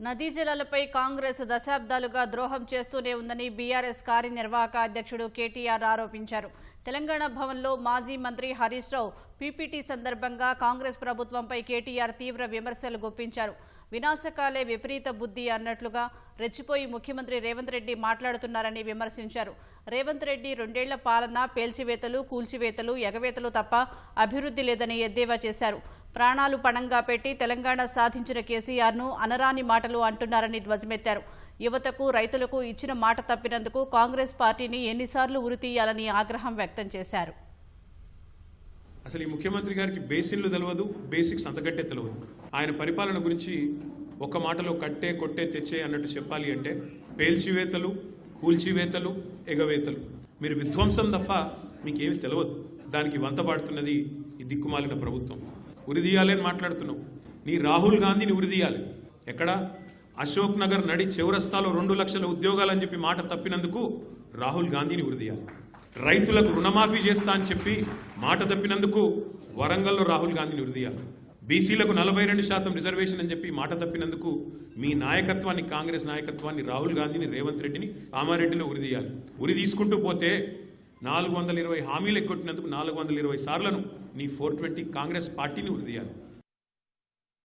నదీ జలాలపై కాంగ్రెస్ దశాబ్దాలుగా ద్రోహం చేస్తూనే ఉందని బీఆర్ఎస్ కార్యనిర్వాహక అధ్యక్షుడు కేటీఆర్ ఆరోపించారు. తెలంగాణ భవన్లో మాజీ మంత్రి హరీష్ రావు పీపీటీ సందర్భంగా కాంగ్రెస్ ప్రభుత్వంపై కేటీఆర్ తీవ్ర విమర్శలు గుప్పించారు. వినాశకాలే విపరీత బుద్ధి అన్నట్లుగా రెచ్చిపోయి ముఖ్యమంత్రి రేవంత్ రెడ్డి మాట్లాడుతున్నారని విమర్శించారు. రేవంత్ రెడ్డి 2 ఏళ్ల పాలన పేల్చివేతలు, కూల్చివేతలు, ఎగవేతలు తప్ప అభివృద్ధి లేదని ఎద్దేవా చేశారు. ప్రాణాలు పణంగా పెట్టి తెలంగాణ సాధించిన కేసీఆర్ను అనరాని మాటలు అంటున్నారని ధ్వజమెత్తారు. యువతకు, రైతులకు ఇచ్చిన మాట తప్పినందుకు కాంగ్రెస్ పార్టీని ఎన్నిసార్లు ఉరితీయాలని ఆగ్రహం వ్యక్తం చేశారు. అసలు ఈ ముఖ్యమంత్రి గారికి బేసిన్లు తెలియదు, బేసిక్స్ అంతకట్టే తెలియదు. ఆయన పరిపాలన గురించి ఒక మాటలో కట్టే, కొట్టే, తెచ్చే అన్నట్టు చెప్పాలి అంటే పేల్చివేతలు, కూల్చివేతలు, ఎగవేతలు. మీరు విధ్వంసం తప్ప మీకేమి తెలియదు. దానికి వంతపాడుతున్నది ఈ దిక్కుమాలిన ప్రభుత్వం. ఉరిదీయాలని మాట్లాడుతున్నావు. నీ రాహుల్ గాంధీని ఉరిదీయాలి. ఎక్కడ? అశోక్ నగర్ నడి చౌరస్తాలో 2 లక్షల ఉద్యోగాలని చెప్పి మాట తప్పినందుకు రాహుల్ గాంధీని ఉరిదీయాలి. రైతులకు రుణమాఫీ చేస్తా అని చెప్పి మాట తప్పినందుకు వరంగల్లో రాహుల్ గాంధీని ఉరిదీయాలి. బీసీలకు 42% రిజర్వేషన్ అని చెప్పి మాట తప్పినందుకు మీ నాయకత్వాన్ని, కాంగ్రెస్ నాయకత్వాన్ని, రాహుల్ గాంధీని, రేవంత్ రెడ్డిని కామారెడ్డిలో ఉరిదీయాలి. ఉరి తీసుకుంటూ పోతే 420 హామీలు ఎగ్గొట్టినందుకు 420 సార్లను నీ 420 కాంగ్రెస్ పార్టీని ఉరిదీయాలి.